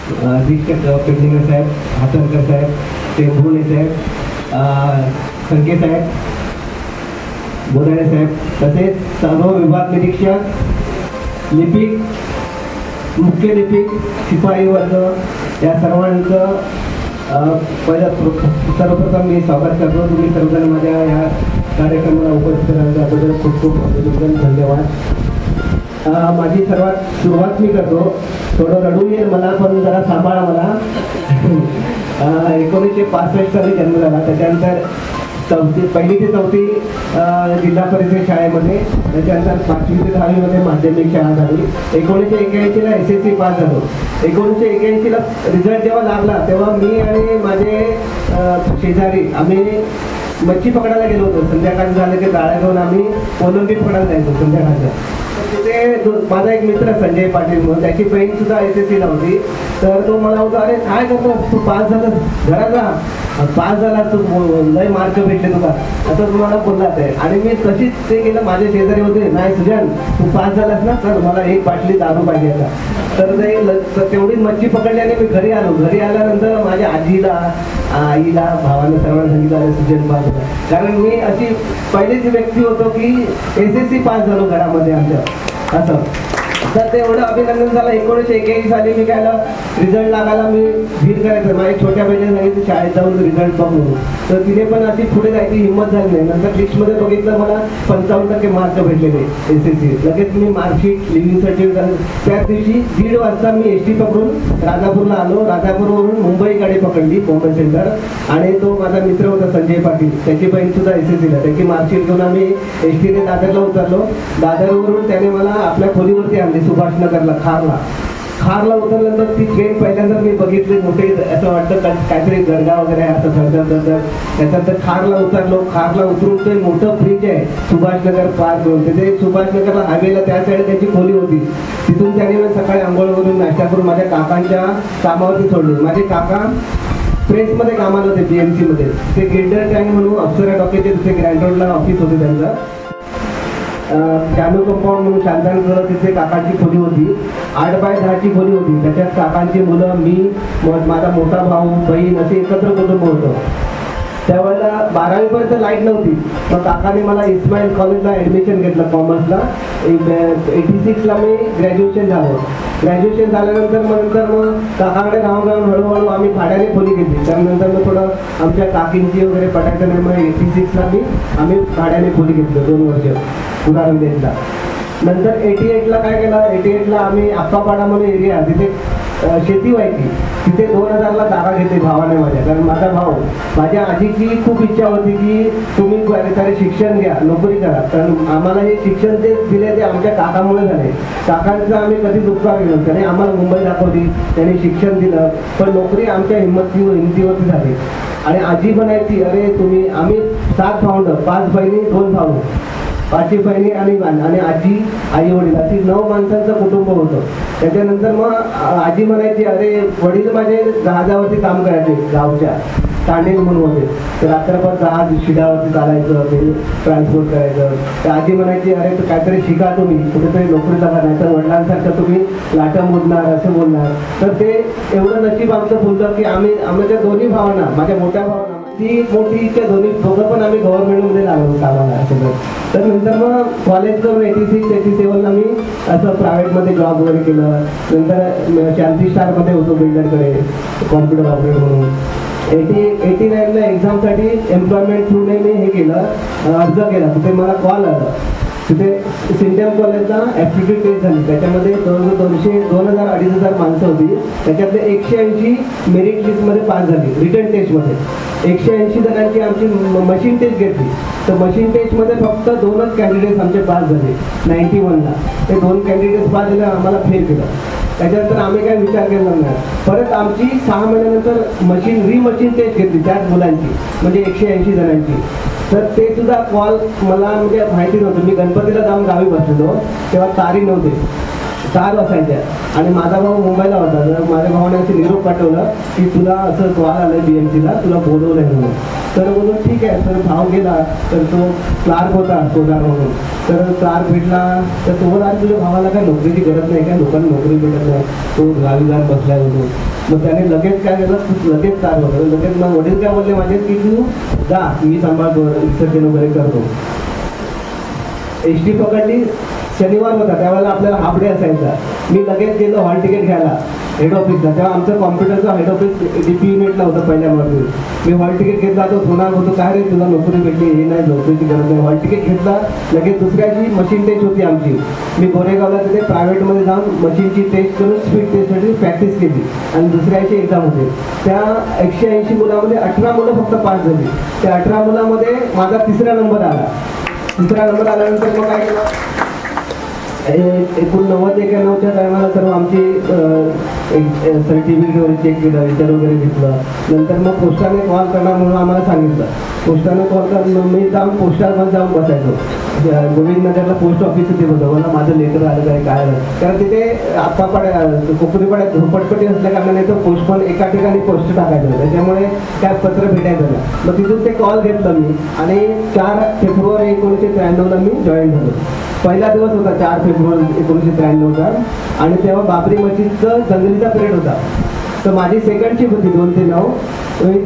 पेडणेकर साहेब, हातनकर साहेब, टेंभुर्णे साहेब, संके साहेब, बोराडे साहेब, तसेच सर्व विभाग निरीक्षक, लिपिक, मुख्य लिपिक, शिपाई वर्ग या सर्वांचं सर्वप्रथम मी स्वागत करतो. तुम्ही सर्वजण माझ्या या कार्यक्रमाला उपस्थित राहिल्याबद्दल खूप खूप धन्यवाद. माझी सुरुवात मी करतो. थोडं रडू येईल मला, पण जरा सांभाळा मला. 1965 साली जन्म झाला. त्याच्यानंतर पहिली ते चौथी जिल्हा परिषद शाळेमध्ये, त्याच्यानंतर 5वी ते 10वीमध्ये माध्यमिक शाळा झाली. 1981ला SSC पास झालो. 1981ला रिझल्ट जेव्हा लागला तेव्हा मी आणि माझे शेजारी आम्ही मच्छी पकडायला गेलो होतो. संध्याकाळी झालं की जाळ्या घेऊन आम्ही कोलंबी पकडायला जायचो संध्याकाळचं. तिथे माझा एक मित्र संजय पाटील म्हणून, त्याची बहीण सुद्धा SSCला होती. तर तो मला होता, अरे काय करतो तू, पास झाला घरात राहा, पास झाला तू, लय मार्क भेटले तुला, असं तुम्हाला बोललाच आहे. आणि मी तशीच ते केलं. माझे शेजारी होते, नाही सुजन तू पास झालास ना, तर मला एक बाटली दारू पाहिजे आता. तर तेवढी मच्छी पकडली आणि मी घरी आलो. घरी आल्यानंतर माझ्या आजीला, आईला, भावाला सर्वांना सांगितलं सुजन पास होता. कारण मी अशी पहिलीच व्यक्ती होतो की SSC पास झालो घरामध्ये आमच्या असं. तर ते एवढं अभिनंदन झालं. 1981 साली मी काय रिझल्ट लागायला मी भीड करायचं. माझ्या छोट्या बहिणीने सांगितलं शाळेत जाऊन रिझल्ट बघ. तर तिने पण अशी पुढे जायची हिंमत झाली नाही. नंतर लिस्टमध्ये बघितलं मला 55% मार्क भेटलेले SSC. लगेच मी मार्कशीट, लिव्हिंग सर्टिफिकेट, त्याच दिवशी 1:30 वाजता मी ST पकडून राजापूरला आलो. राजापूरवरून मुंबई गाडी पकडली, बॉम्बे सेंटर. आणि तो माझा मित्र होता संजय पाटील, त्याची बहीण सुद्धा SSCला. त्याची मार्कशीट घेऊन आम्ही STने दादरला उतरलो. दादरवरून त्याने मला आपल्या खोलीवरती आणली, सुभाषनगरला, खारला उतरल्यानंतर ती ट्रेन पहिल्यांदा मी बघितली. मोठे असं वाटतं काहीतरी दर्गा वगैरे आहे असं धडधड. त्याच्यानंतर खारला उतरलो. खारला उतरून ते मोठं ब्रिज आहे सुभाषनगर पार करून, ते सुभाषनगरला हायवेला त्या साईड त्याची खोली होती. तिथून त्याने सकाळी आंघोळ करून नाश्ता करून माझ्या काकांच्या कामावरती सोडले. माझे काका प्रेसमध्ये कामाला होते, BMC मध्ये. ते गिल्डर टँक म्हणून अप्सरा टॉकीचे तिथे ग्रँड रोडला ऑफिस होते त्यांचं. जानू कंपाऊंड म्हणून शांतांकडं तिथे काकांची खोली होती. 8x10ची खोली होती. त्याच्यात काकांची मुलं, मी, माझा मोठा भाऊ, बहीण असे एकत्र कुटुंब होतं. त्यावेळेला 12वीपर्यंत लाईट नव्हती. मग काकाने मला इस्माईल कॉलेजला ॲडमिशन घेतलं कॉमर्सला. 86ला मी ग्रॅज्युएशन झालो. ग्रॅज्युएशन झाल्यानंतर मग काकाकडे राहून हळूहळू आम्ही भाड्याने खोली घेतली. त्यानंतर मग थोडं आमच्या काकींची वगैरे पटायचं नाही, मग 86ला आम्ही भाड्याने खोली घेतलं 2 वर्ष उदाहरण द्यायला. नंतर 88ला काय केलं, 88ला आम्ही आप्पापाडा म्हणून एरिया, तिथे शेती व्हायची. तिथे 2000ला जागा घेतली भावाने माझ्या. कारण माझा भाऊ, माझ्या आजीची खूप इच्छा होती की तुम्ही काहीतरी शिक्षण घ्या, नोकरी करा. कारण आम्हाला हे शिक्षण जे दिले ते आमच्या काकामुळे झाले. काकांचं आम्ही कधी दुःखावर गेलो. त्याने आम्हाला मुंबई दाखवली, त्याने शिक्षण दिलं, पण नोकरी आमच्या हिमतीवरती झाली. आणि आजी म्हणायची, अरे तुम्ही, आम्ही 7 भावंड, 5 बहिणी 2 भाऊ, 5 बहिणी आणि आजी, आई वडील, अशी 9 माणसांचं कुटुंब होतं. त्याच्यानंतर मग आजी म्हणायची, अरे वडील माझे जहाजावरती काम करायचे गावच्या, तांडेल म्हणून होते. तर रात्रभर जहाज शिडावरती चालायचं, ते ट्रान्सपोर्ट करायचं. तर आजी म्हणायची, अरे तर काहीतरी शिका तुम्ही, कुठेतरी नोकरी लागा, नाही तर वडिलांसारखं तुम्ही लाटं मोडणार असं बोलणार. तर ते एवढं नशीब आमचं बोलतं की आमच्या दोन्ही भावांना, माझ्या मोठ्या भावांना ती मोठी इच्छा, दोघं पण आम्ही गव्हर्नमेंटमध्ये लागलो कामाला सगळं. तर नंतर मग कॉलेज करून 86-87ला मी असं प्रायव्हेटमध्ये जॉब वगैरे केलं. नंतर शांती स्टारमध्ये होतो बिल्डरकडे, कॉम्प्युटर ऑपरेटर म्हणून. 89ला एक्झामसाठी एम्प्लॉयमेंट थ्रूने मी हे केलं, अर्ज केला. तिथे मला कॉल आला. तिथे सिंटम कॉलेजला ॲप्टिट्यूड टेस्ट झाली. त्याच्यामध्ये 2000-2500 माणसं होती. त्याच्यातले 180 मेरिट लिस्टमध्ये पास झाली. रिटर्न टेस्टमध्ये 180 जणांची आमची मशीन टेस्ट घेतली. तर मशीन टेस्टमध्ये फक्त 2च कॅन्डिडेट्स आमचे पास झाले 91ला. ते 2 कॅन्डिडेट्स पास झाले, आम्हाला फेल केलं. त्याच्यानंतर आम्ही काय विचार केला नाही. परत आमची 6 महिन्यानंतर रिमशीन टेस्ट घेतली त्याच मुलांची, म्हणजे 180 जणांची. तर ते सुद्धा कॉल मला म्हणजे माहिती नव्हतं. मी गणपतीला जाऊन गावी बसलेलो, तेव्हा तारी नव्हते, 4 वाजायच्या. आणि माझा भाऊ मुंबईला होता. तर माझ्या भावाने अशी निरोप पाठवला की तुला असं कॉल आलं BMCला, तुला बोलवलं आहे म्हणून. तर बोलून ठीक आहे. तर भाव गेला. तर तो क्लार्क होता कोदार म्हणून. तर क्लार्क भेटला. तर तो बोला तुझ्या भावाला काय नोकरीची गरज नाही काय, लोकांना नोकरी भेटत नाही, तो गावीगार बसलाय म्हणून. मग त्याने लगेच काय केलं, लगेच कार होतं. लगेच मग वडील काय बोलले माझे की तू जा, मी सांभाळतो, विसर्जन वगैरे करतो. SD पकडली. शनिवार होता, त्यावेळेला आपल्याला हाफ डे असायचा. मी लगेच गेलो हॉल तिकीट घ्यायला हेड ऑफिसला. तेव्हा आमचं कॉम्प्युटरचं हेड ऑफिस DP युनिटला होतं पहिल्या मधून. मी हॉल तिकीट घेतला. तो होणार होतो काय रे तुला नोकरी भेटली, हे नाही नोकरीची गरज नाही. हॉल तिकीट घेतला. लगेच दुसऱ्याची मशीन टेस्ट होती आमची. मी गोरेगावला तिथे प्रायव्हेटमध्ये जाऊन मशीनची टेस्ट करून स्पीड टेस्टसाठी प्रॅक्टिस केली आणि दुसऱ्याची एक्झाम होते. त्या 180 मुलामध्ये 18 मुलं फक्त पास झाली. त्या 18 मुलामध्ये माझा 3रा नंबर आला. 3रा नंबर आल्यानंतर मग काय केलं, 89-91च्या टायमाला सर्व आमची सर्टिफिकेट वगैरे चेक केलं, विचार वगैरे घेतलं. नंतर मग पोस्टाने कॉल करणार म्हणून आम्हाला सांगितलं. पोस्टाने कॉल करणार, मी जाऊन पोस्टामध्ये जाऊन बसायचो. गोविंदनगरला पोस्ट ऑफिस तिथे होतं. मला माझं लेटर आलं काय आलं, कारण तिथे कोकणीपाड्यात झोपटपट्टी असल्या कारणाने तो पोस्ट पण एका ठिकाणी पोस्ट टाकायचं, त्याच्यामुळे काय पत्र भेटायचं नाही. मग तिथून ते कॉल घेतलं मी आणि 4 फेब्रुवारी 1993ला मी जॉईन झालो. पहिला दिवस होता 4 फेब्रुवारी 1993चा आणि तेव्हा बाबरी मस्जिदचं जंगलीचा पिरियड होता. तर माझी सेकंड शिफ्ट होती 2 ते 9.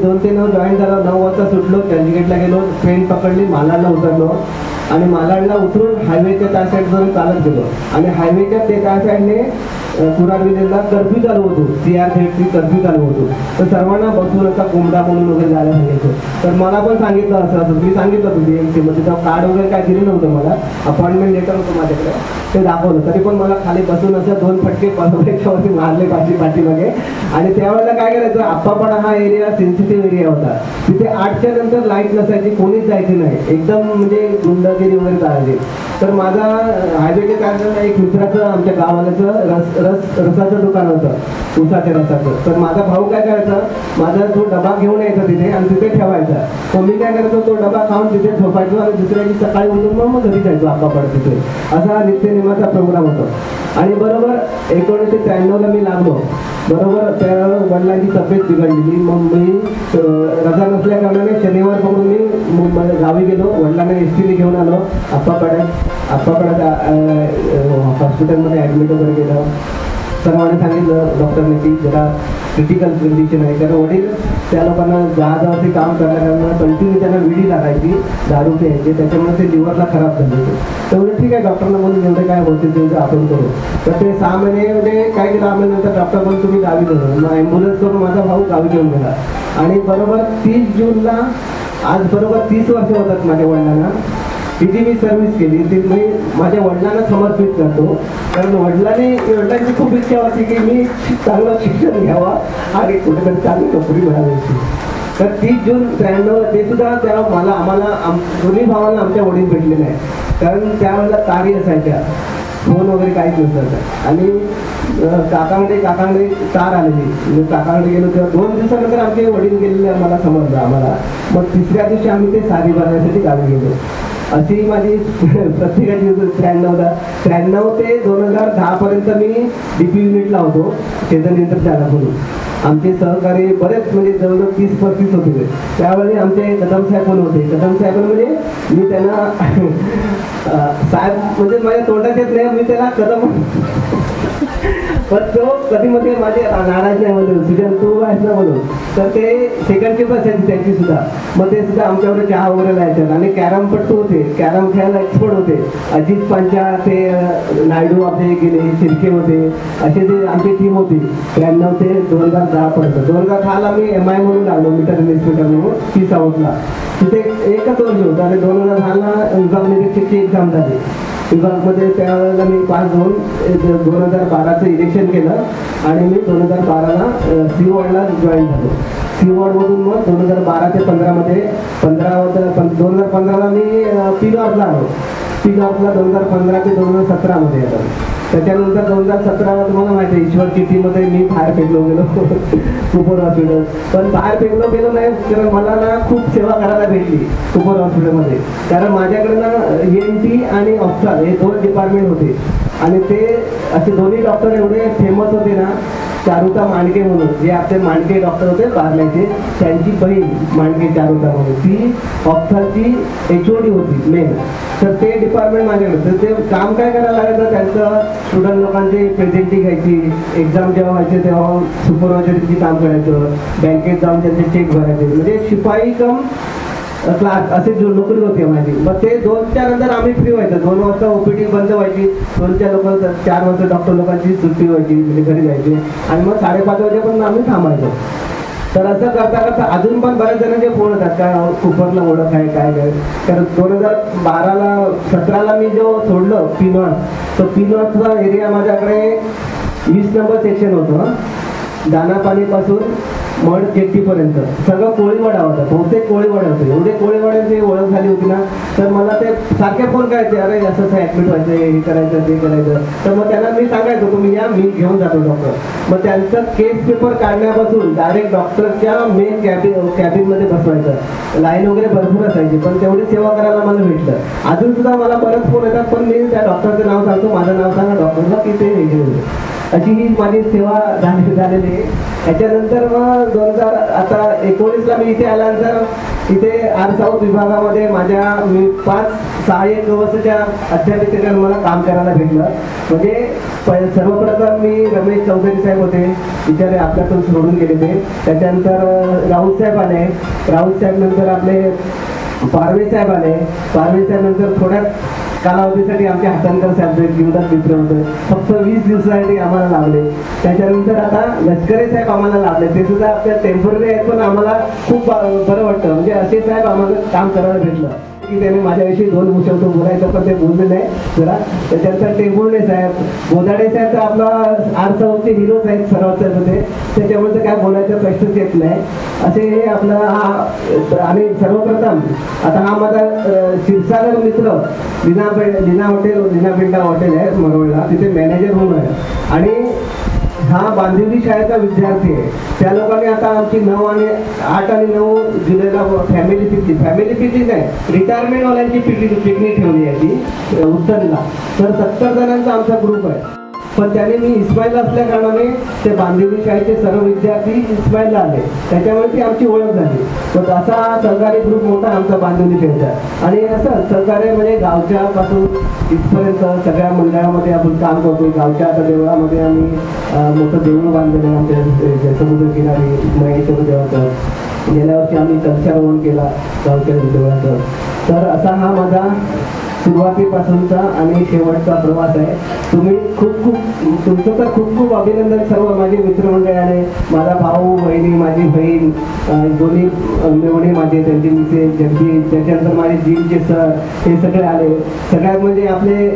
2 ते 9 जॉईन झालो. 9 वाजता सुटलो, चंदीगडला गेलो, ट्रेन पकडली, मालाडला उतरलो आणि मालाडला उतरून हायवेच्या त्या साईडवरून चालत गेलो आणि हायवेच्या त्या साईडने कुराड विलेजला कर्फ्यू चालू होतो, CR-Z कर्फ्यू चालू होतो. तर सर्वांना बसून असा कोंबडा म्हणून वगैरे जायला सांगितलं. तर मला पण सांगितलं असं मी सांगितलं होतं BMC मध्ये. तेव्हा कार्ड वगैरे काय दिलं नव्हतं मला, अपॉइंटमेंट लेटर होतं माझ्याकडे, ते दाखवलं. तरी पण मला खाली बसून असं 2 फटके त्याच्यावरती मारले पाठीमागे. आणि त्यावेळेला काय करायचं, आप्पापाडा हा एरिया सेन्सिटिव्ह एरिया होता. तिथे 8च्या नंतर लाईट नसायची, कोणीच जायचे नाही, एकदम म्हणजे गुंडागिरी वगैरे चालायची. तर माझा हायवेच्या काढण्याला एक मित्राचं आमच्या गावाल्याचं रसाचं दुकान होतं, उसाच्या रसाचं. तर माझा भाऊ काय करायचा, माझा तो डबा घेऊन यायचा तिथे आणि तिथे ठेवायचा. तो मी काय करायचो, तो डबा खाऊन तिथे झोपायचो आणि दुसऱ्या दिवशी सकाळी उठून मग घरी जायचो आप्पापाडा तिथे. असा नित्यनेमाचा प्रोग्राम होता. आणि बरोबर 1993ला मी लागलो. बरोबर त्यावेळेला वडिलांची तब्येत बिघडलेली. मग मी रजा नसल्या कारणाने शनिवार पकडून मी गावी गेलो. वडिलांना STने घेऊन आलो आप्पापाड्यात हॉस्पिटलमध्ये ॲडमिट वगैरे केलं. सर्वांनी सांगितलं डॉक्टरने की जरा क्रिटिकल कंडिशन आहे, कारण वडील त्या लोकांना जहाजावरती काम करण्याकरता कंटिन्यू त्यांना विडी लागायची, दारू प्यायची, त्याच्यामुळे ते लिव्हरला खराब झाले होते. तर म्हणजे ठीक आहे, डॉक्टरना बोलून जेवढे काय होते तेवढे आपण करू. तर ते 6 महिने म्हणजे काय केलं आम्ही, नंतर डॉक्टर बोलून तुम्ही गावी घेऊन, मग ॲम्ब्युलन्स करून माझा भाऊ गावी घेऊन गेला. आणि बरोबर 30 जूनला आज बरोबर 30 वर्ष होतात माझ्या वडिलांना. ही जी मी सर्व्हिस केली ती मी माझ्या वडिलांना समर्पित करतो, कारण वडिलांची खूप इच्छा होती की मी चांगलं शिक्षण घ्यावं आणि कुठेतरी चांगली नोकरी मिळावी. तर 30 जून 93 ते सुद्धा तेव्हा आम्हाला दोन्ही भावांना आमच्या वडील भेटले नाही, कारण त्यावेळेला तारी असायच्या, फोन वगैरे काहीच नसायचं. आणि काकांकडे तार आलेली, काकांकडे गेलो तेव्हा 2 दिवसानंतर आमचे वडील गेलेले मला समजलं आम्हाला. मग 3ऱ्या दिवशी आम्ही ते सारी भरण्यासाठी गावी गेलो. अशी माझी प्रत्येकाची 93 ते 2010 पर्यंत मी DP युनिटला होतो, चेतन यंत्रशाला म्हणून. आमचे सहकारी बरेच म्हणजे जवळजवळ 30-35 होते. त्यावेळी आमचे कदम साहेब पण होते. कदम साहेब म्हणजे मी त्यांना साहेब म्हणजे माझ्या तोंडात येत नाही, मी त्याला कदम पण तो कधी मध्ये माझे नाराज नाही म्हणून सुजन तू आहेस ना म्हणून. तर ते सेकंड शिफ्ट असायची त्यांची सुद्धा. मग ते सुद्धा आमच्याकडे चहा वगैरे लायच्यात आणि कॅरमपट्टू होते, कॅरम खेळायला एक्सपर्ट होते. अजित पांचा, ते नायडू आपले गेले, शिर्के होते, असे ते आमची टीम होती. 93 ते 2010 पर्यंत. 2010ला मी MI म्हणून लागलो, मीटर इन्स्पेक्टर म्हणून, 30 आऊटला. तिथे एकच वर्ष होतं आणि 2010ला विभाग निरीक्षकची एक्झाम झाली. विभागमध्ये त्यावेळेला मी पास होऊन 2012चं इलेक्शन केलं आणि मी 2012ला C-वॉर्डला जॉईन झालो. C-वॉर्डमधून मग 2012 ते 15मध्ये 2015ला मी P-नॉर्थला आलो. P-नॉर्थला 2015 ते 2017मध्ये आलो. त्याच्यानंतर 2017ला तुम्हाला माहिती आहे ईश्वर चिठ्ठीमध्ये मी बाहेर फेकलो गेलो कुपर हॉस्पिटल. पण बाहेर फेकलो गेलो नाही, कारण मला ना खूप सेवा करायला भेटली कुपर हॉस्पिटलमध्ये. कारण माझ्याकडे ना ENT आणि ऑप्थॉल हे 2 डिपार्टमेंट होते आणि ते असे दोन्ही डॉक्टर एवढे फेमस होते ना चारुता मांडके म्हणून, जे आपले मांडके डॉक्टर होते पार्ल्याचे, त्यांची बहीण मांडके चारुता म्हणून, ती ऑप्थॉलची HOD होती मेन. तर ते डिपार्टमेंट माझ्याकडे. तर ते काम काय करायला लागायचं, त्यांचं स्टुडंट लोकांचे प्रेझेंटिंग घ्यायची, एक्झाम जेव्हा व्हायचे तेव्हा सुपरवायझरची काम करायचं, बँकेत जाऊन त्यांचे चेक भरायचे. म्हणजे शिपाई कम क्लास असे जो नोकरी होती माझी. मग ते 2च्या नंतर आम्ही फ्री व्हायचं. 2 वाजता OPD बंद व्हायची, 2च्या लोक 4 वाजता डॉक्टर लोकांची सुट्टी व्हायची, म्हणजे घरी जायचे, आणि मग 5:30 वाजेपर्यंत आम्ही थांबायचो. तर असं करता करता अजून पण बऱ्याच जणांचे फोन होतात, काय कुपरला ओळख आहे काय काय. तर 2017ला मी जो सोडलं P0, तो P0चा एरिया माझ्याकडे 20 नंबर सेक्शन होतं. दानापाणीपासून मड जेट्टीपर्यंत सगळं कोळीवाडा होता, बहुतेक कोळीवाडा होते. एवढे कोळीवाड्यांची ओळख झाली होती ना, तर मला ते सारखे फोन करायचे, अरे असं ॲडमिट व्हायचं, हे करायचं ते करायचं. तर मग त्यांना मी सांगायचो तुम्ही या, मी घेऊन जातो डॉक्टर. मग त्यांचं केस पेपर काढण्यापासून डायरेक्ट डॉक्टरच्या मेन कॅबिनमध्ये बसवायचं. लाईन वगैरे भरपूर असायची, पण तेवढी सेवा करायला मला भेटलं. अजून सुद्धा मला परत फोन येतात, पण मी त्या डॉक्टरचं नाव सांगतो, माझं नाव सांगा डॉक्टरला, की ते घेऊन. अशी ही माझी सेवा झालेली आहे. याच्यानंतर मग 2019ला मी इथे आल्यानंतर इथे आर साऊथ विभागामध्ये मी 5-6 वर्षाच्या अध्यापिकेकडे मला काम करायला भेटलं. म्हणजे सर्वप्रथम मी रमेश चौधरी साहेब होते, बिचारे आपल्यातून सोडून गेले ते. त्याच्यानंतर राऊत साहेब आले, राऊत साहेब नंतर आपले पारवे साहेब आले, पारवे साहेब नंतर थोड्या कालावधीसाठी आमचे हातणकर साहेब जीवनात मित्र होते, फक्त 20 दिवसासाठी आम्हाला लावले. त्याच्यानंतर आता लष्करे साहेब आम्हाला लावले, ते सुद्धा आपल्या टेम्पररी आहेत, पण आम्हाला खूप बरं वाटतं. म्हणजे असे साहेब आम्हाला काम करायला भेटलं की त्याने माझ्याविषयी 2 शब्द बोलायचं, पण ते बोलले नाही जरा. त्याच्यानंतर टेंबुर्णे साहेब, गोदाडे साहेब तर आपला आर साऊथचे हिरोज आहेत, सर्वात होते, त्याच्यामुळे तर काय बोलायचं प्रश्नच येत नाही. असे हे आपला हा. आणि सर्वप्रथम आता हा माझा क्षीरसागर मित्र लीना पेंटा हॉटेल आहे मरोळला, तिथे मॅनेजर म्हणून आहे. आणि हा बांदिवली शाळेचा विद्यार्थी आहे. त्या लोकांनी आता आमची 8 आणि 9 जुलैला फॅमिली पिकनिक नाही, रिटायरमेंटवाल्यांची पिकनिक ठेवली आहे ती उत्तरला. तर 70 जणांचा आमचा ग्रुप आहे. पण त्याने मी इस्माईलला असल्या कारणाने ते बांदिवली शाळेचे सर्व विद्यार्थी इस्माईलला आले, त्याच्यामुळे ती आमची ओळख झाली. तर असा सहकारी ग्रुप मोठा आमचा बांदिवली शाळेचा. आणि असं सहकार्य म्हणजे गावच्या पासून इथपर्यंत सगळ्या मंडळामध्ये आपण काम करतो. गावच्या आता देवळामध्ये आम्ही मोठं देऊळ बांधलेलं आमच्या समुद्र किनारी महेश्वर देवाचं. गेल्या वर्षी आम्ही कलशारोहण केला गावच्या देवळाचं. तर असा हा माझा सुरुवातीपासूनचा आणि शेवटचा प्रवास आहे. तुम्ही तुमचं तर खूप अभिनंदन. सर्व माझे मित्रमंडळी आले, माझा भाऊ बहिणी, माझी बहीण, दोन्ही मेवणे माझे, त्यांचे मिसेस जगदीश, त्याच्यानंतर माझे जीमचे सर, हे सगळे आले. सगळ्यात म्हणजे आपले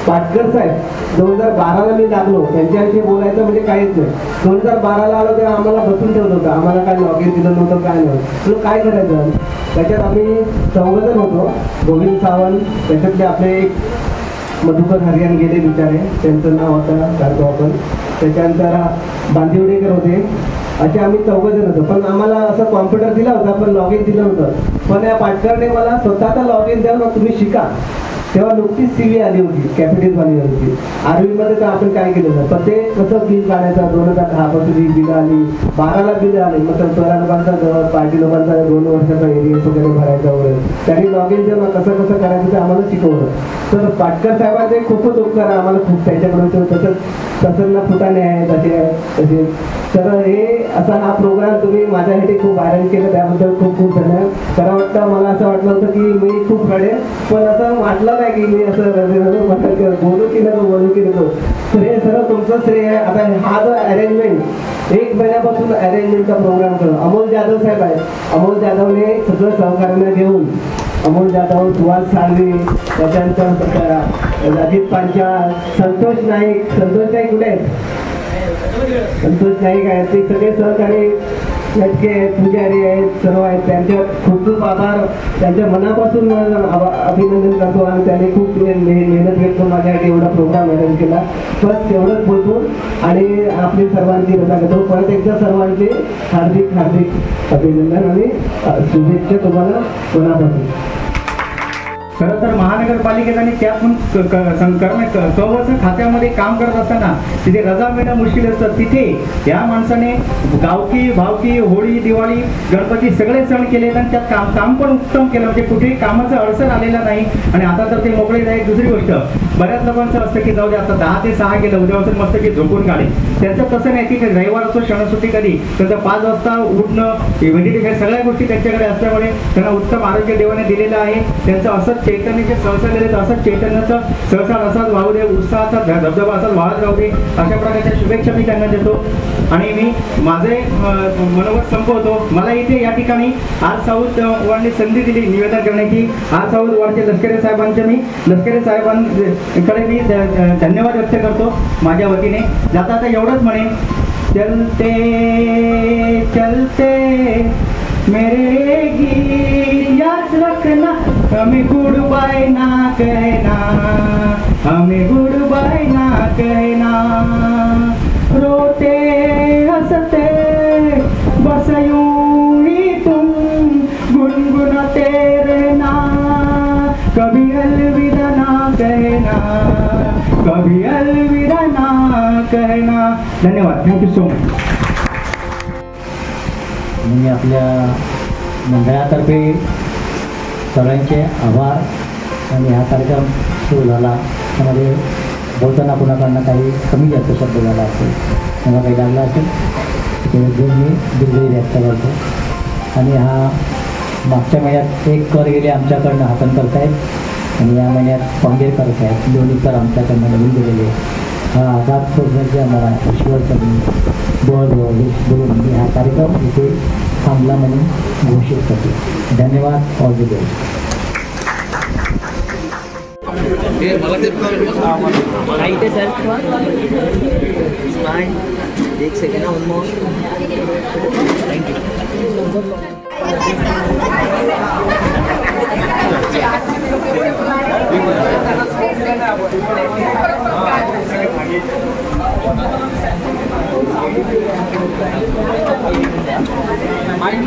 पाटकर साहेब 2012ला मी लागलो, त्यांच्याविषयी बोलायचं म्हणजे काहीच नाही. 2012ला आलो तेव्हा आम्हाला बसून ठेवलं होतं, आम्हाला काय लॉगिन दिलं नव्हतं, काय नव्हतं. काय करायचं, त्याच्यात आम्ही 4 जण होतो. गोविंद सावंत, त्याच्यातले आपले एक मधुकर हरियाण गेले बिचारे, त्यांचं नाव होतं काढतो आपण. त्याच्यानंतर बांदिवडेकर होते. असे आम्ही 4 जण होतो. पण आम्हाला असं कॉम्प्युटर दिला होता, पण लॉगिन दिलं होतं. पण या पाटकरने मला स्वतःचा लॉगिन द्या, मग तुम्ही शिका. तेव्हा नुकतीच CV आली होती, कॅपिटल वाली होती. आर्मीमध्ये तर आपण काय केलं होतं, पण ते कसं बिल काढायचं. 2010 पासून बिलं आली, 12ला बिलं आली. मग तर लोकांचा पार्टी लोकांचा 2 वर्षाचा एरिया वगैरे भरायचा वगैरे. त्यांनी लॉगिन जेव्हा कसं करायचं ते आम्हाला शिकवलं. तर पाटकर साहेबांचे खूपच उपकार आम्हाला, खूप त्यांच्याकडून. तसं ना फुटाणे आहे, तसे. तर हे असा हा प्रोग्राम तुम्ही माझ्यासाठी खूप आयरन केलं, त्याबद्दल खूप धन्यवाद. खरं वाटतं, मला असं वाटलं होतं की मी खूप रडेल, पण असं वाटलं नाही की मी असं बोलू की नको. तर हे सर्व तुमचं श्रेय आहे. आता हा जो अरेंजमेंट 1 महिन्यापासून अरेंजमेंटचा प्रोग्राम करतो. अमोल जाधव साहेब आहे. अमोल जाधवने सगळं सहकार्यांना घेऊन, अमोल जाधव, सुहास साळवी, त्याच्यानंतर अजित पांचाळ, संतोष नाईक कुठे आहेत? संतोष नाईक आहेत. ते सगळे सहकारी लटके आहेत, पुजारी आहेत, सर्व आहेत. त्यांच्या खूप आभार, त्यांच्या मनापासून अभिनंदन करतो. आणि त्याने खूप मेहनत घेतली माझ्यासाठी एवढा प्रोग्राम अरेंज केला. बस तेवढंच बोलतो आणि आपली सर्वांची रजा करतो. परत एकदा सर्वांचे हार्दिक अभिनंदन आणि शुभेच्छा तुम्हाला मनापासून. खरं तर महानगरपालिकेत आणि त्यातून कवच खात्यामध्ये काम करत असताना तिथे रजा मिळणं मुश्किल असतं. तिथे या माणसाने गावकी भावकी होळी दिवाळी गणपती सगळे सण केले आणि त्यात काम पण उत्तम केलं, म्हणजे कुठेही कामाचा अडचण आलेला नाही. आणि आता तर ते मोकळे आहे. दुसरी गोष्ट बऱ्याच लोकांचं असतं की जाऊ दे आता 10 ते 6 गेलं उद्यापासून मस्त की झोपून काढे. त्यांचं तसं नाही की रविवार असतो सणसुट्टी कधी त्यांचं 5 वाजता उठणं हे सगळ्या गोष्टी त्यांच्याकडे असल्यामुळे त्यांना उत्तम आरोग्य देवाने दिलेलं आहे. त्यांचं असंच चैतन्याचे संसार दिले तर असंच चैतन्याचं संसार असाच वाहू दे, उत्साहाचा धबधबा असाच वाहत राहू दे, अशा प्रकारच्या शुभेच्छा मी त्यांना देतो. आणि मी माझे मनोगत संपवतो. मला इथे या ठिकाणी आज साऊथ वॉर्डने संधी दिली निवेदन करण्याची. आज साऊथ वॉर्डचे लष्करे साहेबांकडे मी धन्यवाद व्यक्त करतो माझ्या वतीने. जाता आता एवढंच म्हणे, चलते चलते मेरे गीत याद रखना, हमें गुड बाय ना कहना, हमें गुड बाय ना कहना, रोते हंसते बस यूं ही तुम गुनगुनाते रहना, कभी अलविदा ना कहना, कभी अलविदा ना कहना. धन्यवाद. Thank you so much. मी आपल्या मंडळातर्फे सगळ्यांचे आभार. आणि हा कार्यक्रम सुरू झाला त्यामध्ये बोलताना कुणाकडनं काही कमी जास्त शब्द झाला असेल, मला काही लागला असेल ते मी दिलगिरी व्यक्त करतो. आणि हा मागच्या महिन्यात 1 कर गेले आमच्याकडनं हातन करतायत आणि या महिन्यात पंगेर करत आहेत. दोन्ही कर आमच्याकडनं नवीन दिलेले. हा आधार सोडण्याचे आम्हाला ईश्वर करून बोलून मी हा कार्यक्रम इथे थांबला म्हणून घोषित करतो. धन्यवाद. All the best. एक सेकंड ऑलमोस्ट.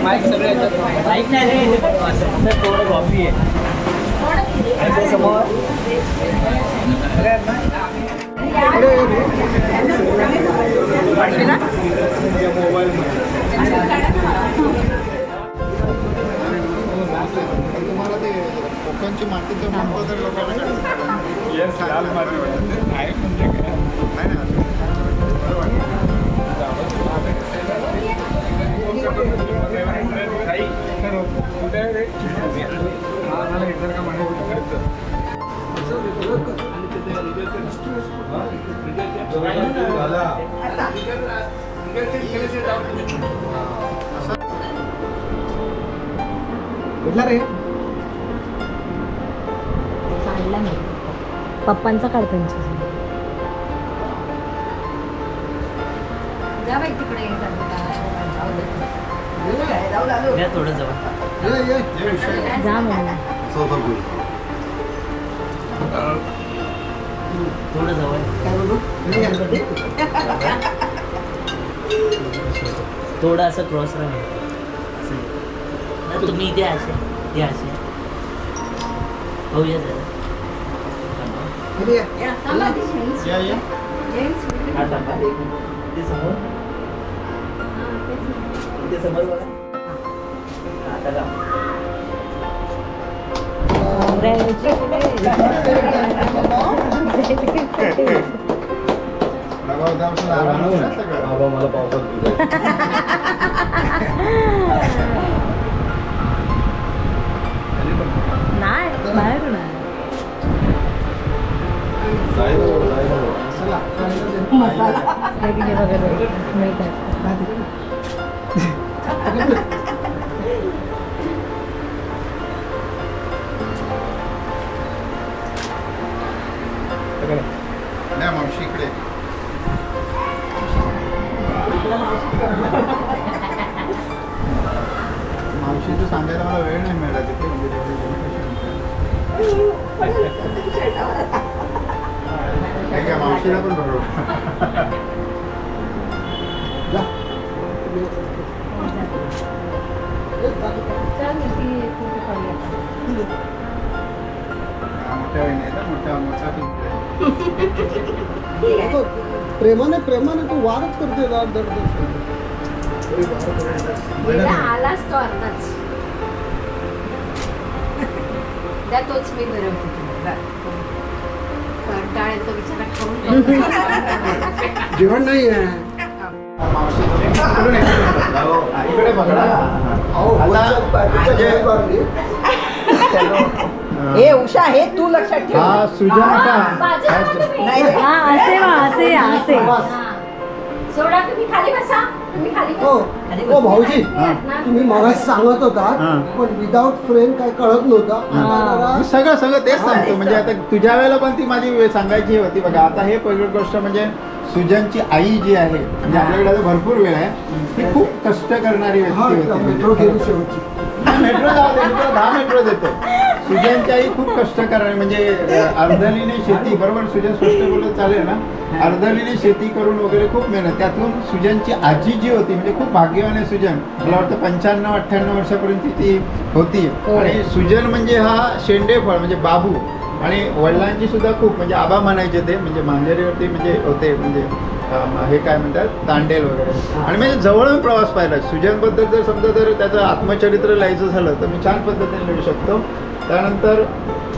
माईक सगळे माईक नाही रे, थोडं कॉफी आहे समोर. तुम्हाला ते कोकणची मातीचं महत्त्व जर लोकांना आहे कुठला रे? काढला नाही पप्पांचा काढ त्यांच्या थोडं जवळ जा म्हणून थोडं जवळ थोडं असं क्रॉस राहा. तुम्ही इथे असे ते असे होऊया जरा. इथे समोर बघा. आता का मला पावसात नाही बाहेर नाही मावशी इकडे मावशीचं सांगायला मला वेळ नाही मिळाला तिथे म्हणजे मावशीला पण बरोबर मोठ्या वहिनी आहेत, मोठ्या मोठा प्रेमाने प्रेमाने तू वारच करते दर आलाच तो अर्धाच त्या तोच मी बरवते कंटाळ येतो बिचारा खाऊन जेवण नाही आहे. इकडे बघा हे उषा हे तू लक्षात ठेव. हा सुजाता नाही रे. असे सोडा तुम्ही खाली बसा तुम्ही खाली हो भाऊजी तुम्ही मगाशी सांगत होता पण विदाउट फ्रेम काय कळत नव्हतं. सगळं तेच सांगतो. म्हणजे आता तुझ्या वेळेला पण ती माझी सांगायची होती बघा. आता हे पहिली गोष्ट म्हणजे सुजनची आई जी आहे म्हणजे आपल्याकडे आता भरपूर वेळ आहे. ती खूप कष्ट करणारी व्यक्ती होती. मेट्रो गेली शेवटची. मेट्रो जाऊ दे, 10 मेट्रो देतो. सुजनची आई खूप कष्ट करणारी म्हणजे अर्धलीने शेती, बरोबर सुजन स्पष्ट बोलत चालेल ना, अर्धलीने शेती करून वगैरे खूप मेहनत. त्यातून सुजनची आजी जी होती म्हणजे खूप भाग्यवान आहे सुजन. मला वाटतं 95-98 वर्षापर्यंत ती होती. आणि सुजन म्हणजे हा शेंडेफळ म्हणजे बाबू. आणि वडिलांची सुद्धा खूप म्हणजे आबा म्हणायचे ते म्हणजे मांजरीवरती म्हणजे होते म्हणजे हे काय म्हणतात तांडेल वगैरे. आणि म्हणजे जवळून प्रवास पाहिला सुजनबद्दल. जर समजा जर त्याचं आत्मचरित्र लिहायचं झालं तर मी छान पद्धतीने लिहू शकतो. त्यानंतर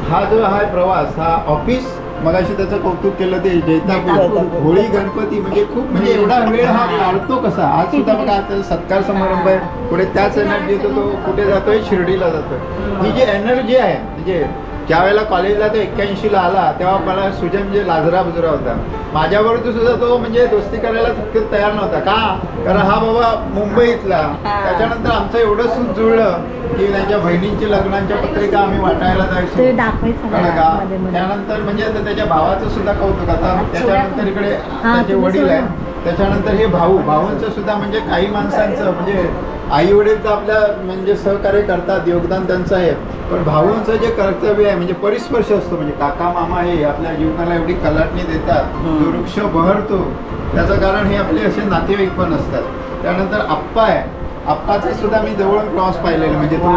हा जो हा प्रवास हा ऑफिस मगाशी त्याचं कौतुक केलं ते जैतापूर होळी गणपती म्हणजे खूप म्हणजे एवढा वेळ हा काढतो कसा. आज सुद्धा बघा आता सत्कार समारंभ आहे पुढे त्याच एनर्जी येतो तो कुठे जातोय शिर्डीला जातोय. ही जी एनर्जी आहे म्हणजे ज्या वेळेला कॉलेजला तो 81ला आला तेव्हा मला सुजन म्हणजे लाजरा बुजरा होता. माझ्याबरोबर सुद्धा तो म्हणजे दोस्ती करायला तितकं तयार नव्हता. का कारण हा बाबा मुंबईतला. त्याच्यानंतर आमचं एवढं सूत जुळलं की त्यांच्या बहिणींची लग्नांच्या पत्रिका आम्ही वाटायला जायचो का. त्यानंतर म्हणजे आता त्याच्या भावाचं सुद्धा कौतुक. आता त्याच्यानंतर इकडे त्याचे वडील आहे. त्याच्यानंतर हे भाऊंचं सुद्धा म्हणजे काही माणसांचं म्हणजे आई वडील तर आपल्या म्हणजे सहकार्य करतात योगदान त्यांचं आहे. पण भाऊंचं जे कर्तव्य आहे म्हणजे परिस्पर्श असतो म्हणजे काका मामा हे आपल्या जीवनाला एवढी कलाटणी देतात. जो वृक्ष बहरतो त्याचं कारण हे आपले असे नातेवाईक पण असतात. त्यानंतर आप्पा आहे. आप्पाचा सुद्धा मी जवळून प्रवास पाहिलेला म्हणजे तो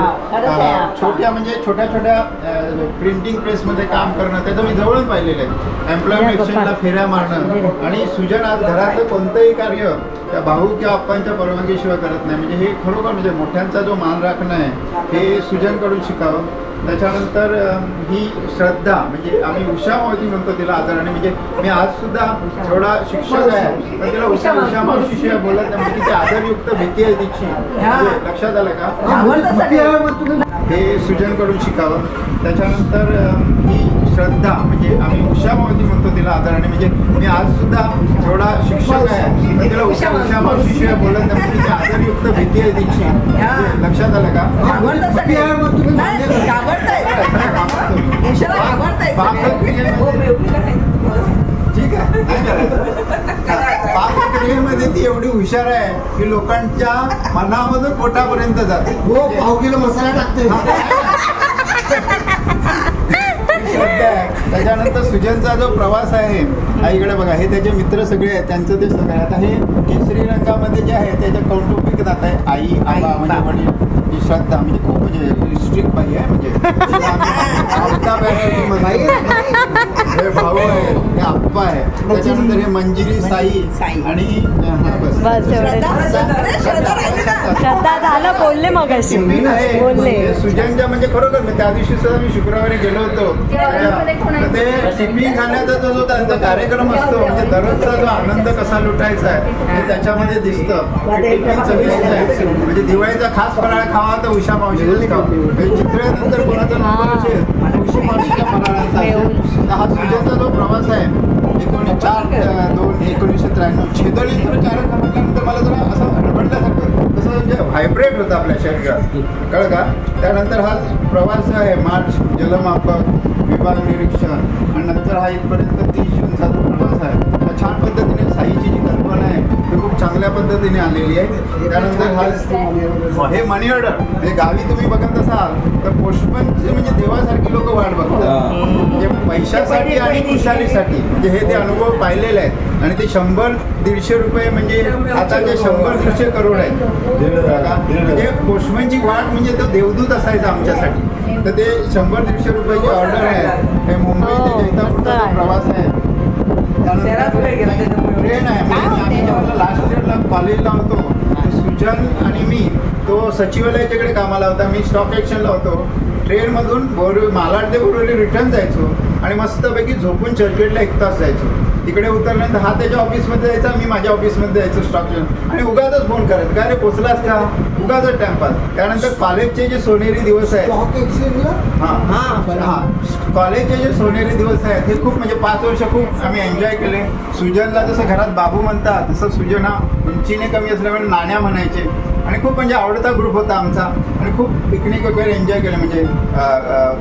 छोट्या म्हणजे छोट्या प्रिंटिंग प्रेसमध्ये काम करणं त्याचं मी जवळून पाहिलेलं आहे. एम्प्लॉयमेंट एक्सचेंजला फेऱ्या मारणं. आणि सुजन आज घरातलं कोणतंही कार्य त्या भाऊ किंवा आप्पांच्या परवानगीशिवाय करत नाही. म्हणजे हे खरोखर म्हणजे मोठ्यांचा जो मान राखणं आहे हे सुजनकडून शिकावं. त्याच्यानंतर ही श्रद्धा म्हणजे आम्ही उषा मावशी म्हणतो तिला आदराने. म्हणजे मी आज सुद्धा थोडा शिक्षक आहे पण तिला उषा मावशीशिवाय बोलत नाही. म्हणजे तिची आदरयुक्त भीती आहे तिची. लक्षात आलं का. हे सुजनकडून शिकावं. त्याच्यानंतर ही श्रद्धा म्हणजे आम्ही उषा मावशी म्हणतो तिला आदराने. म्हणजे मी आज सुद्धा थोडा शिक्षक आहे पण तिला उषा मावशीशिवाय बोलत नाही. म्हणजे तिची आदरयुक्त भीती आहे तिची. लक्षात आलं का. ठीक आहे पाकक्रियेमध्ये ती एवढी हुशार आहे की लोकांच्या मनामधून पोटापर्यंत जाते. हो पाव किलो मसाला टाकते. त्याच्यानंतर सुजनचा जो प्रवास आहे आईकडे बघा हे त्याचे मित्र सगळे आहेत त्यांचं ते सगळं. आता हे केसरी रंगामध्ये जे आहे त्याच्या कौटुंबिक जात आहे आई आबा म्हणजे वडील. ही श्रद्धा म्हणजे खूप म्हणजे स्ट्रिक्ट बाई आहे म्हणजे हे भाऊ आहे हे आप्पा आहे. त्याच्यानंतर हे मंजिरी साई आणि सुजनच्या म्हणजे खरोखर त्या दिवशी सुद्धा मी शुक्रवारी गेलो होतो. ते टिफिन खाण्याचा जो त्यांचा कार्यक्रम असतो म्हणजे दररोजचा जो आनंद कसा लुटायचा आहे ते त्याच्यामध्ये दिसतं. म्हणजे दिवाळीचा खास फराळ खावा तर उषा मावशीच खावा. चित्रेनंतर कोणाचा नंबर असेल उषा मावशीच्या फराळाचा असेल. हा सुजनचा जो प्रवास आहे 4/2/1993 छेदळीतून चारक म्हटल्यानंतर मला जरा असं हडबडल्यासारखं तसं म्हणजे व्हायब्रेट होतं आपल्या शरीरात कळलं का. त्यानंतर हा प्रवास आहे मार्च जलमापक विभाग निरीक्षण आणि नंतर हा इथपर्यंत 30 जूनचा जो प्रवास आहे. छान पद्धतीने साईची जी कल्पना आहे ही खूप चांगल्या पद्धतीने आलेली आहे. त्यानंतर हा हे मनी ऑर्डर म्हणजे गावी तुम्ही बघत असाल तर पोस्टमनचे म्हणजे देवासारखी लोक वाट बघतात, म्हणजे पैशासाठी आणि खुशालीसाठी. म्हणजे हे ते अनुभव पाहिलेले आहेत आणि ते 100-150 रुपये म्हणजे आता जे 100-150 करोड आहेत. म्हणजे पोस्टमनची वाट म्हणजे तो देवदूत असायचा आमच्यासाठी. तर ते 100-150 रुपयाची ऑर्डर आहे. हे मुंबई ते जैतापूरचा प्रवास आहे. त्यानंतर ट्रेन आहे. म्हणजे आम्ही जेव्हा लास्ट इयरला कॉलेजला होतो सुजन आणि मी तो सचिवालयाच्याकडे कामाला होता, मी स्टॉक एक्सचेंजला होतो. ट्रेनमधून मालाड ते बोरिवली रिटर्न जायचो आणि मस्तपैकी झोपून चर्चगेटला 1 तास जायचो. तिकडे उतरल्यानंतर हा त्याच्या ऑफिसमध्ये जायचा, मी माझ्या ऑफिसमध्ये जायचो स्टॉक एक्सचेंज. आणि उगाचच फोन करायचं, काय रे पोचलास का, उगाचच टाइमपास. त्यानंतर कॉलेजचे जे सोनेरी दिवस आहेत, कॉलेजचे जे सोनेरी दिवस आहेत हे खूप म्हणजे 5 वर्ष खूप आम्ही एन्जॉय केले. सुजनला जसं घरात बाबू म्हणतात तसं सुजन हा उंचीने कमी असल्यामुळे नाण्या म्हणायचे. आणि खूप म्हणजे आवडता ग्रुप होता आमचा आणि खूप पिकनिक वगैरे एन्जॉय केलं. म्हणजे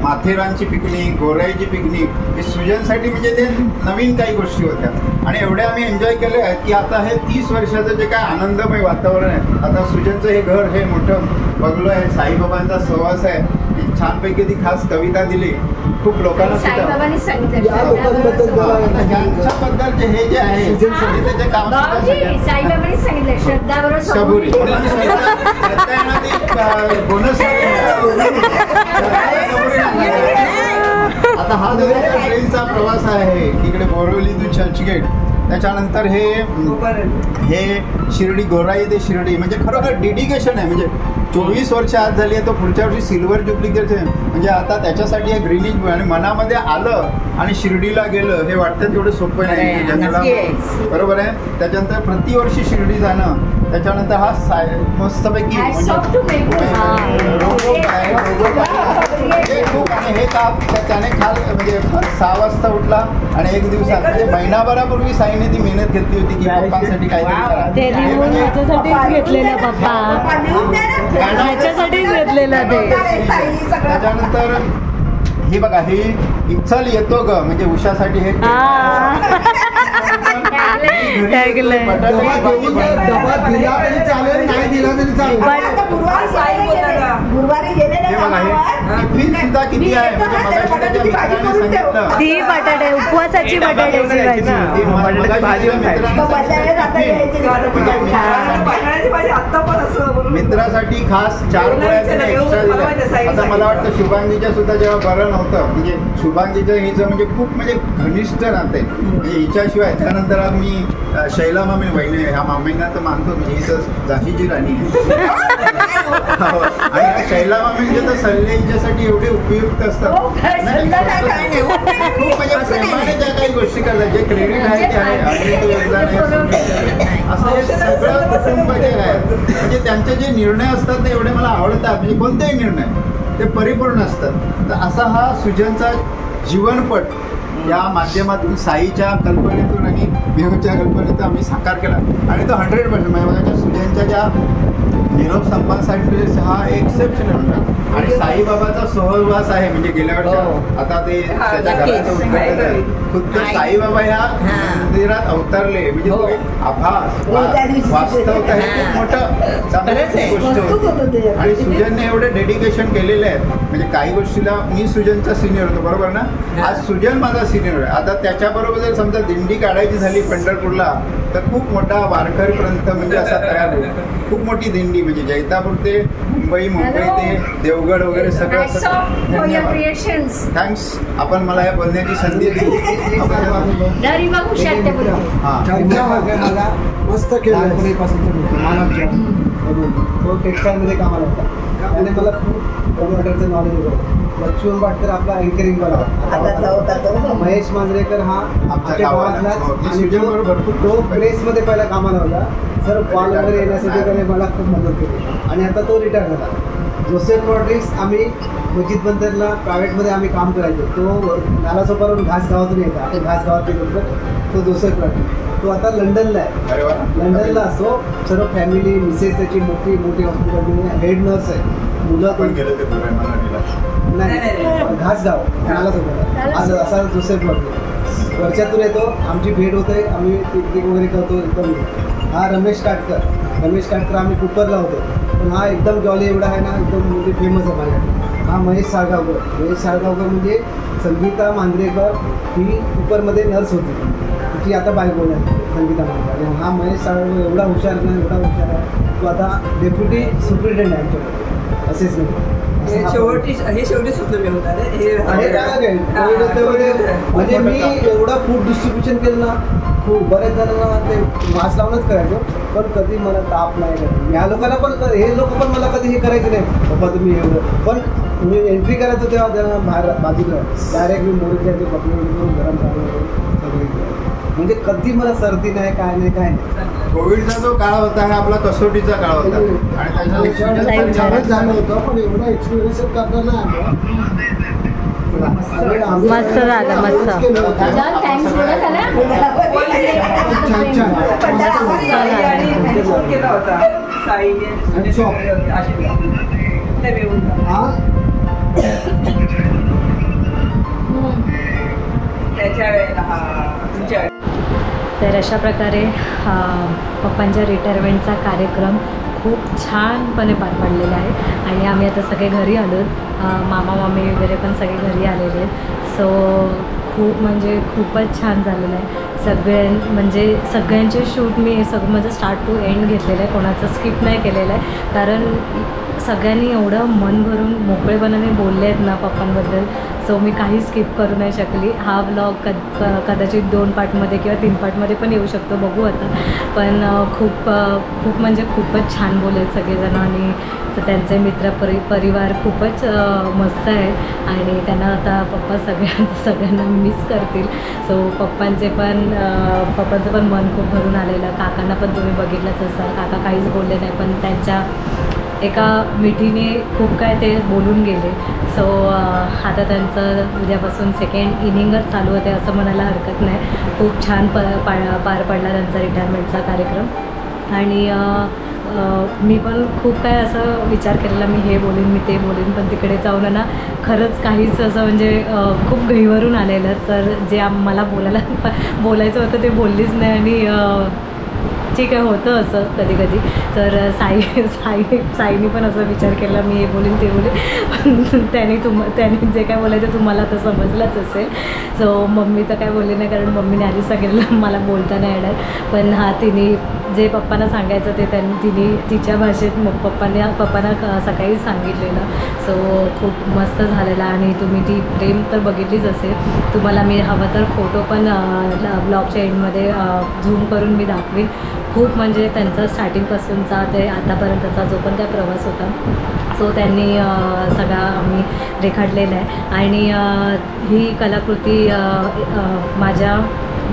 माथेरानची पिकनिक, गोराईची पिकनिक, हे सुजनसाठी म्हणजे ते नवीन काही गोष्टी होत्या आणि एवढे आम्ही एन्जॉय केले आहेत की आता हे 30 वर्षाचं जे काय आनंदमय वातावरण आहे. आता सुजनचं हे घर, हे मोठं बंगलो आहे, साईबाबांचा सहवास आहे. छानपैकी ती खास कविता दिली, खूप लोकांना यांच्याबद्दल हे जे आहे त्याचे काम सबुरी बोनस. आता हा जो ट्रेनचा प्रवास आहे इकडे बोरिवली टू चर्चगेट, त्याच्यानंतर हे शिर्डी, गोराई ते शिर्डी, म्हणजे खरोखर डेडिकेशन आहे. म्हणजे 24 वर्ष आज झाली आहे, तो पुढच्या वर्षी सिल्वर जुबली म्हणजे आता त्याच्यासाठी एक ग्रीनिंग आणि मनामध्ये आलं आणि शिर्डीला गेलं हे वाटतं तेवढं सोपं नाही जंगला, बरोबर आहे. त्याच्यानंतर प्रतिवर्षी शिर्डी जाणं, त्याच्यानंतर हा मस्तपैकी खूप आणि हे काम त्याने म्हणजे 6 वाजता उठला आणि 1 दिवसात म्हणजे महिनाभरापूर्वी साईने ती मेहनत घेतली होती की पप्पांसाठी काहीतरी त्याच्यानंतर हे बघा, हे इच्छाल येतो ग म्हणजे उषासाठी हे सुद्धा किती आहे ती बटाटे उपवासाची बटाट्याची भाजी. मित्रासाठी खास 4 पोळ्या एक्स्ट्रा दिल्या. आता मला वाटतं शुभांगीच्या सुद्धा जेव्हा बरं नव्हतं म्हणजे शुभांगीचं हिचं म्हणजे खूप म्हणजे घनिष्ठ नाते म्हणजे हिच्याशिवाय. त्यानंतर मी शैला मामी बहिणी ह्या मामींना तर मानतो म्हणजे हिचं झाशीची राणी आणि शैला मामींचे तर सल्ले हिच्यासाठी एवढे उपयुक्त असतात. खूप म्हणजे प्रेमाने ज्या काही गोष्टी करतात, जे क्रेडिट आहे ते आहे असं हे सगळं कुटुंब जे आहे म्हणजे त्यांचे जे निर्णय असतात ते एवढे मला आवडतात. म्हणजे कोणतेही निर्णय ते परिपूर्ण असतात. तर असा हा सुजनचा जीवनपट या माध्यमातून साईच्या कल्पनेतून आणि मेहूच्या कल्पनेतून आम्ही साकार केला आणि तो 100% म्हणजे सुजनच्या ज्या निरोप संभाषणासाठी हा एक्सेप्शनल होता. आणि साईबाबाचा सहवास आहे म्हणजे गेल्या वर्षी आता ते त्याच्या घराचं उद्घाटन आहे. खुद्द साईबाबा ह्या मंदिरात अवतरले म्हणजे तो एक आभास वास्तवता हे खूप मोठं चांगली गोष्ट होती. आणि सुजनने एवढे डेडिकेशन केलेले आहेत म्हणजे काही गोष्टीला मी सुजनचा सिनियर होतो बरोबर ना, आज सुजन माझा सिनियर आहे. आता त्याच्याबरोबर जर समजा दिंडी काढायची झाली पंढरपूरला तर खूप मोठा वारकरीपर्यंत म्हणजे असा तयार होईल. खूप मोठी दिंडी म्हणजे जैतापूर ते मुंबई ते देवगड वगैरे सगळं. थँक्स आपण मला या बोलण्याची संधी दिली. मस्त केलं. तो टेक्स्टाईलमध्ये कामाला होता आणि मला खूप कॉम्प्युटरचं नॉलेज होतं. लक्ष्मण भाटकर आपला अँकरिंग बनवला. महेश मांजरेकर हा आमच्या गावातला तो प्रेसमध्ये पहिला कामाला होता. सर कॉल वगैरे येण्यासाठी त्याने मला खूप मदत केली आणि आता तो रिटायर झाला. जोसेफ रॉड्रिक्स आम्ही मस्जिद बंदरला प्रायव्हेटमध्ये आम्ही काम करायचो. तो नालासोपारून घास गावातून यायचा. आपण घास गावात गेलो तो जोसेफ रॉड्रिक्स तो आता लंडनला आहे. लंडनला असतो. सर्व फॅमिली मिसेस त्याची मोठी हॉस्पिटल हेड नर्स आहे. मुलं पण नाही घासगाव नालासोपारा आज असा जोसेफ रॉड्रिक्स वर्षातून येतो. आमची भेट होते. आम्ही पिकनिक वगैरे करतो एकदम हा रमेश काटकर आम्ही कुपरला होतो, पण हा एकदम जॉली एवढा आहे ना, एकदम म्हणजे फेमस आहे माझ्याकडे. हा महेश साळगावकर म्हणजे संगीता मांजरेकर ही कुपरमध्ये नर्स होती, तिची आता बायको आहे संगीता मांजरेकर. आणि हा महेश साळगावकर एवढा हुशार आहे, तो आता डेप्युटी सुप्रिटेंडेंट आहे आमच्याकडे असिस्टंट. शेवटी सुचलं मी होता म्हणजे मी एवढा फूड डिस्ट्रीब्युशन केलं ना, खूप बऱ्याच जणांना ते मास्क लावूनच करायचो, पण कधी मला ताप नाही करायचं. या लोकांना पण हे लोक पण मला कधी हे करायचे नाही, बाबा तुम्ही एवढं. पण मी एंट्री करायचो तेव्हा त्यांना बाहेर बाजूला डायरेक्ट मी मोरीचे कपडे करून गरम पाणी सगळे, म्हणजे कधी मला सर्दी नाही, काय नाही. कोविडचा जो काळ होता हा आपला कसोटीचा काळ होता आणि त्याच्यात झालं होतं, पण एवढा एक्सपिरियन्स करता नाही मस्त झालं, मस्त. थँक्स बोला त्याला. तर अशा प्रकारे पप्पांच्या रिटायरमेंटचा कार्यक्रम खूप छानपणे पार पडलेला आहे आणि आम्ही आता सगळे घरी आलो. मामा मामी वगैरे पण सगळे घरी आलेले आहेत. सो खूपच छान झालेलं आहे. सगळ्यांचे शूट मी सगळं माझं स्टार्ट टू एंड घेतलेलं आहे, कोणाचं स्किप नाही केलेलं आहे, कारण सगळ्यांनी एवढं मन भरून मोकळेपणाने बोलले आहेत ना पप्पांबद्दल. सो मी काही स्किप करू नाही शकली. हा व्लॉग कदाचित 2 पार्टमध्ये किंवा 3 पार्टमध्ये पण येऊ शकतो, बघू आता. पण खूपच छान बोलले सगळेजण आणि त्यांचे परिवार खूपच मस्त आहे आणि त्यांना आता पप्पा सगळ्यांना मिस करतील. सो पप्पांचं पण मन खूप भरून आलेलं. काकांना पण तुम्ही बघितलंच असाल, काका काहीच बोलले नाही, पण त्यांच्या एका मिठीने खूप काय ते बोलून गेले. सो आता त्यांचं उद्यापासून 2nd इनिंगच चालू होते असं म्हणायला हरकत नाही. खूप छान पार पडला त्यांचा रिटायरमेंटचा कार्यक्रम आणि मी पण खूप काय असं विचार केलेला, मी हे बोलीन, मी ते बोलीन, पण तिकडे जाऊन ना खरंच काहीच असं म्हणजे खूप घाईवरून आलेलं. तर जे मला बोलायचं होतं ते बोललीच नाही आणि ठीक आहे, होतं असं कधी कधी. तर साईने पण असं विचार केला, मी हे बोलीन ते बोलीन, त्याने जे काय बोलायचं तुम्हाला तर समजलंच असेल. सो मम्मी तर काय बोलली नाही, कारण मम्मीने आधी सांगितलं मला बोलता नाही येणार. पण तिने जे पप्पांना सांगायचं ते तिने तिच्या भाषेत पप्पांना सकाळी सांगितलेलं. सो खूप मस्त झालेला आणि तुम्ही ती प्रेम तर बघितलीच असेल. तुम्हाला मी हवं तर फोटो पण ब्लॉगच्या एंडमध्ये झूम करून मी दाखवीन. खूप म्हणजे त्यांचा स्टार्टिंगपासूनचा ते आतापर्यंतचा जो पण काय प्रवास होता तो त्यांनी सगळा आम्ही रेखाटलेला आहे आणि ही कलाकृती माझ्या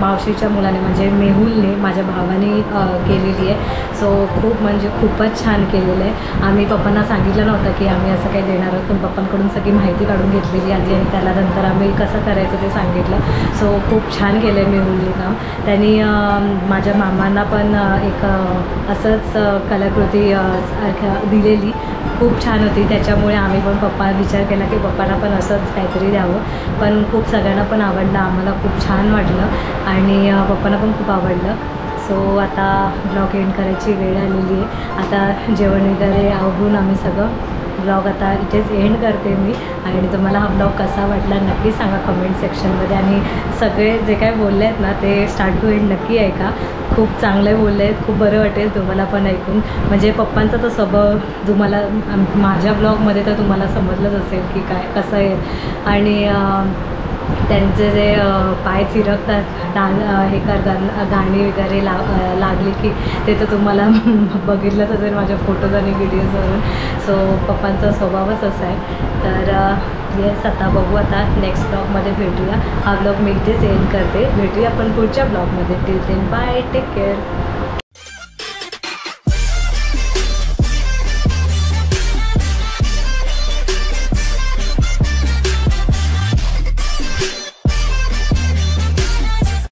मावशीच्या मुलाने म्हणजे मेहुलने माझ्या भावाने केलेली आहे. सो खूपच छान केलेलं आहे. आम्ही पप्पांना सांगितलं नव्हतं की आम्ही असं काही देणार आहोत, पण पप्पांकडून सगळी माहिती काढून घेतलेली आधी आणि त्याला नंतर आम्ही कसं करायचं ते सांगितलं. सो खूप छान केलं आहे मेहुलने काम. त्यांनी माझ्या मामांना पण एक असंच कलाकृती दिलेली, खूप छान होती. त्याच्यामुळे आम्ही पण विचार केला की पप्पांना पण असंच काहीतरी द्यावं. पण खूप सगळ्यांना पण आवडलं, आम्हाला खूप छान वाटलं आणि पप्पांना पण खूप आवडलं. सो आता ब्लॉग एंड करायची वेळ आलेली आहे. आता जेवण वगैरे आवरून आम्ही सगळं ब्लॉग आता इथेच एंड करते मी. आणि तुम्हाला हा ब्लॉग कसा वाटला नक्की सांगा कमेंट सेक्शनमध्ये. आणि सगळे जे काय बोलले आहेत ना ते स्टार्ट टू एंड नक्की ऐका. खूप चांगले बोलले आहेत, खूप बरं वाटेल तुम्हाला पण ऐकून. म्हणजे पप्पांचा तो स्वभाव तुम्हाला माझ्या ब्लॉगमध्ये तर तुम्हाला समजलंच असेल की काय कसं आहे. आणि त्यांचे जे पाय थिरकतात हे करतात गाणी वगैरे लागली की ते तर तुम्हाला बघितलंच असेल माझ्या फोटोज आणि व्हिडिओजवरून. सो पप्पांचा स्वभावच असा आहे. तर येस, आता बघू, आता नेक्स्ट ब्लॉगमध्ये भेटूया. हा ब्लॉग मी इथेच एंड करते. भेटूया आपण पुढच्या ब्लॉगमध्ये. Till then bye, take care.